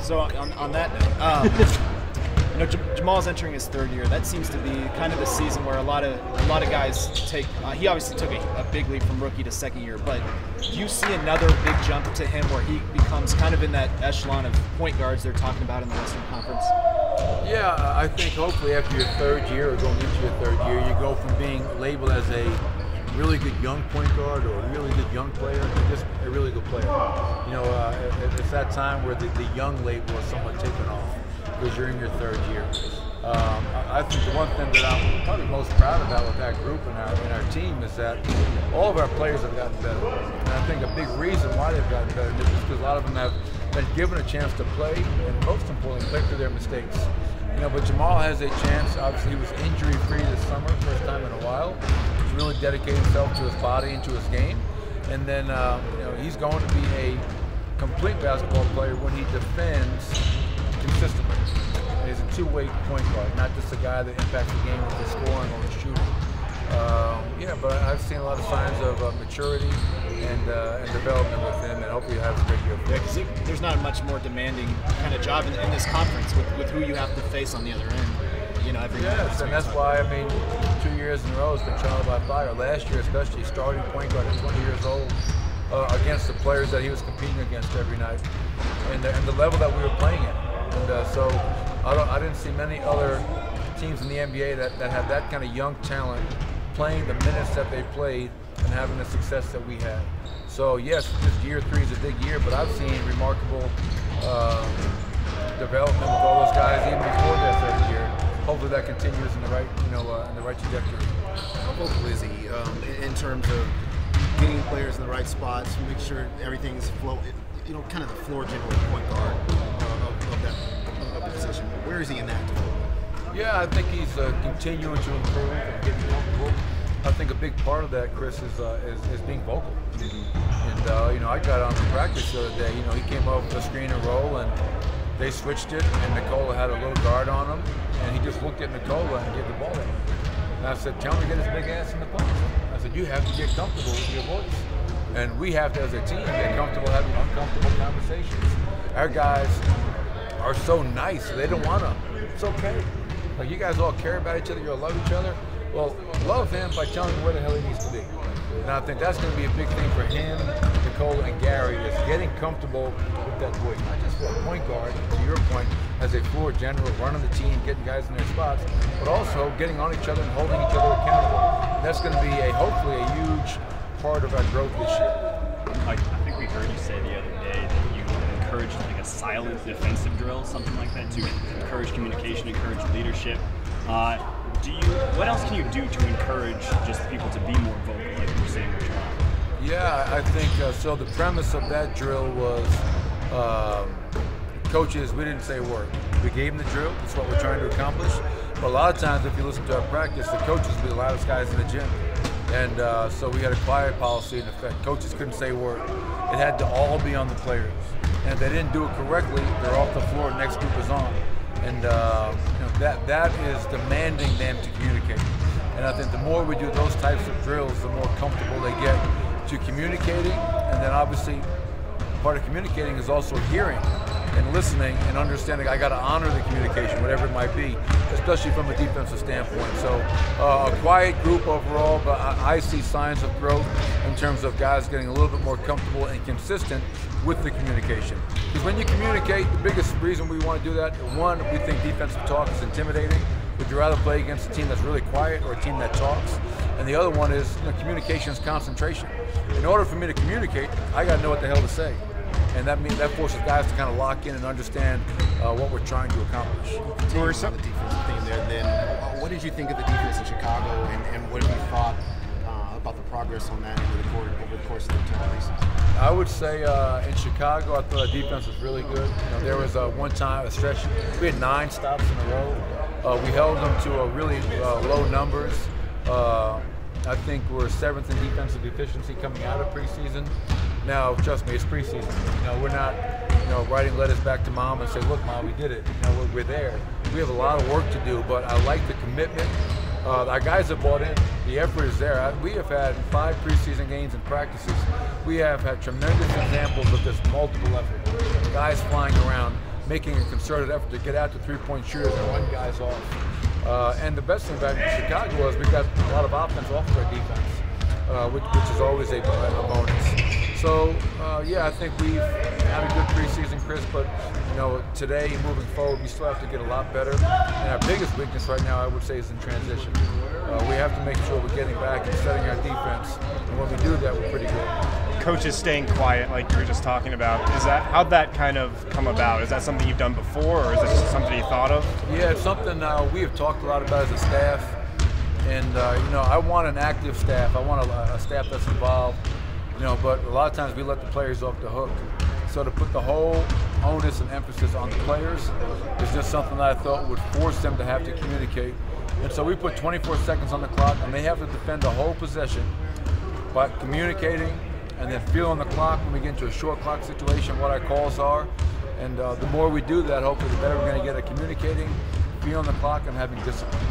So on that note, you know, Jamal's entering his third year. That seems to be kind of the season where a lot of guys take. He obviously took a big leap from rookie to second year, but do you see another big jump to him where he becomes kind of in that echelon of point guards they're talking about in the Western Conference? Yeah, I think hopefully after your third year or going into your third year, you go from being labeled as a really good young point guard or a really good young player to just a really good player. You know, it's that time where the young label is somewhat taken off because you're in your third year. I think the one thing that I'm probably most proud about with that group and our team is that all of our players have gotten better. And I think a big reason why they've gotten better is because a lot of them have been given a chance to play, and most importantly, play through their mistakes. You know, but Jamal has a chance. Obviously, he was injury-free this summer, first time in a while. He's really dedicated himself to his body and to his game. And then, you know, he's going to be a complete basketball player when he defends consistently. He's a two-way point guard, not just a guy that impacts the game with his scoring or his shooting. Yeah, but I've seen a lot of signs of maturity and development with him, and hopefully he'll have a great year. Yeah, because there's not a much more demanding kind of job in this conference with who you have to face on the other end. You know, every yes, and that's why, I mean, 2 years in a row has been trial by fire. Last year especially, starting point guard at 20 years old against the players that he was competing against every night, and the level that we were playing at. And so I didn't see many other teams in the NBA that have that kind of young talent playing the minutes that they played and having the success that we had. So yes, this year 3 is a big year, but I've seen remarkable development with all those guys even before their third year. Hopefully that continues in the right, in the right trajectory. How vocal is he in terms of getting players in the right spots, make sure everything's flow? You know, kind of the floor general point guard of the position. Where is he in that development? Yeah, I think he's continuing to improve and getting comfortable. I think a big part of that, Chris, is being vocal. And you know, I got on the practice the other day. You know, he came over with a screen and roll, and they switched it, and Nikola had a little guard on him, and he just looked at Nikola and gave the ball to him. And I said, tell him to get his big ass in the post. I said, you have to get comfortable with your voice. And we have to, as a team, get comfortable having uncomfortable conversations. Our guys are so nice, they don't want to. It's okay. Like, you guys all care about each other, you all love each other. Well, love him by telling him where the hell he needs to be. And I think that's going to be a big thing for him, Nikola, and Gary, is getting comfortable with that voice. Not just for a point guard, to your point, as a floor general, running the team, getting guys in their spots, but also getting on each other and holding each other accountable. And that's going to be hopefully a huge part of our growth this year. I think we heard you say the other day that you encouraged like a silent defensive drill, something like that, to encourage communication, encourage leadership. What else can you do to encourage just people to be more vocal, like you were saying, Richard? Yeah, I think so. The premise of that drill was coaches. We didn't say a word. We gave them the drill. That's what we're trying to accomplish. But a lot of times, if you listen to our practice, the coaches would be the loudest guys in the gym. And so we had a quiet policy in effect. Coaches couldn't say a word. It had to all be on the players. And if they didn't do it correctly, they're off the floor, the next group is on. And you know, that is demanding them to communicate. And I think the more we do those types of drills, the more comfortable they get to communicating. And then obviously, part of communicating is also hearing and listening and understanding. I got to honor the communication, whatever it might be, especially from a defensive standpoint. So a quiet group overall, but I see signs of growth in terms of guys getting a little bit more comfortable and consistent with the communication. Because when you communicate, the biggest reason we want to do that, one, we think defensive talk is intimidating. Would you rather play against a team that's really quiet or a team that talks? And the other one is, communication is concentration. In order for me to communicate, I got to know what the hell to say. And that means that forces guys to kind of lock in and understand what we're trying to accomplish. Continuing on the defensive theme there, then what did you think of the defense in Chicago, and what have you thought about the progress on that over the course of the 2 races? I would say in Chicago, I thought our defense was really good. There was one time, a stretch, we had 9 stops in a row. We held them to a really low numbers. I think we're 7th in defensive efficiency coming out of preseason. Now, trust me, it's preseason. We're not, writing letters back to mom and say, look, mom, we did it. We're there. We have a lot of work to do, but I like the commitment Our guys have bought in. The effort is there. We have had 5 preseason games and practices. We have had tremendous examples of this multiple effort. Guys flying around, making a concerted effort to get out to three-point shooters and run guys off. And the best thing about Chicago is we've got a lot of offense off of our defense, which is always a bonus. So, yeah, I think we've had a good preseason, Chris, but, you know, today, moving forward, we still have to get a lot better. And our biggest weakness right now, I would say, is in transition. We have to make sure we're getting back and setting our defense. And when we do that, we're pretty good. Coaches staying quiet, like you were just talking about, how'd that kind of come about? Is that something you've done before, or is it just something you thought of? Yeah, it's something we have talked a lot about as a staff. And, you know, I want an active staff. I want a staff that's involved. You know, but a lot of times we let the players off the hook. So to put the whole onus and emphasis on the players is just something that I thought would force them to have to communicate. And so we put 24 seconds on the clock, and they have to defend the whole possession by communicating and then feeling the clock when we get into a short clock situation, what our calls are. And the more we do that, hopefully the better we're going to get at communicating, feeling the clock, and having discipline.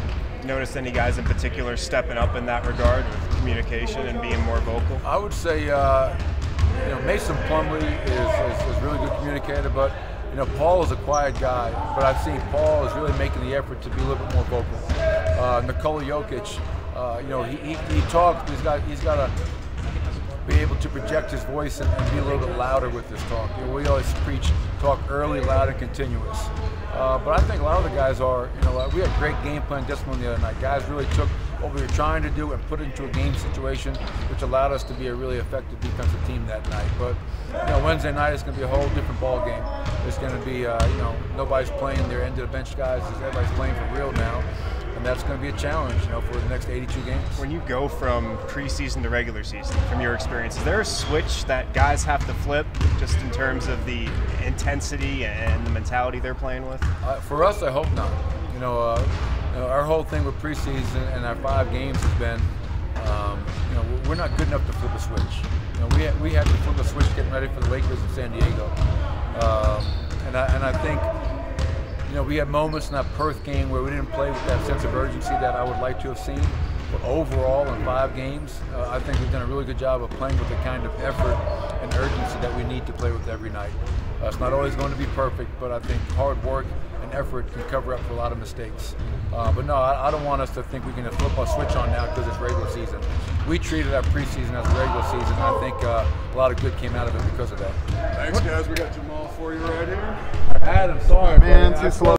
Notice any guys in particular stepping up in that regard with communication and being more vocal? I would say, you know, Mason Plumlee is a really good communicator, but, you know, Paul is a quiet guy, but I've seen Paul is really making the effort to be a little bit more vocal. Nikola Jokic, you know, he talks, he's got to be able to project his voice and be a little bit louder with his talk. You know, we always preach talk early, loud, and continuous. But I think a lot of the guys are, you know, we had great game plan discipline the other night. Guys really took what we were trying to do and put it into a game situation, which allowed us to be a really effective defensive team that night. But, you know, Wednesday night is going to be a whole different ball game. It's going to be, you know, nobody's playing their end of the bench guys. Everybody's playing for real now. And that's going to be a challenge, you know, for the next 82 games. When you go from preseason to regular season, from your experience, is there a switch that guys have to flip just in terms of the intensity and the mentality they're playing with? For us, I hope not. You know, our whole thing with preseason and our 5 games has been, you know, we're not good enough to flip a switch. You know, we had to flip a switch getting ready for the Lakers in San Diego. And I think, you know, we had moments in that Perth game where we didn't play with that sense of urgency that I would like to have seen. But overall, in 5 games, I think we've done a really good job of playing with the kind of effort and urgency that we need to play with every night. It's not always going to be perfect, but I think hard work and effort can cover up for a lot of mistakes. But no, I don't want us to think we can flip our switch on now because it's regular season. We treated our preseason as a regular season, and I think a lot of good came out of it because of that. Thanks, guys. We got Jamal for you right here. Adam, sorry, man. Too slow.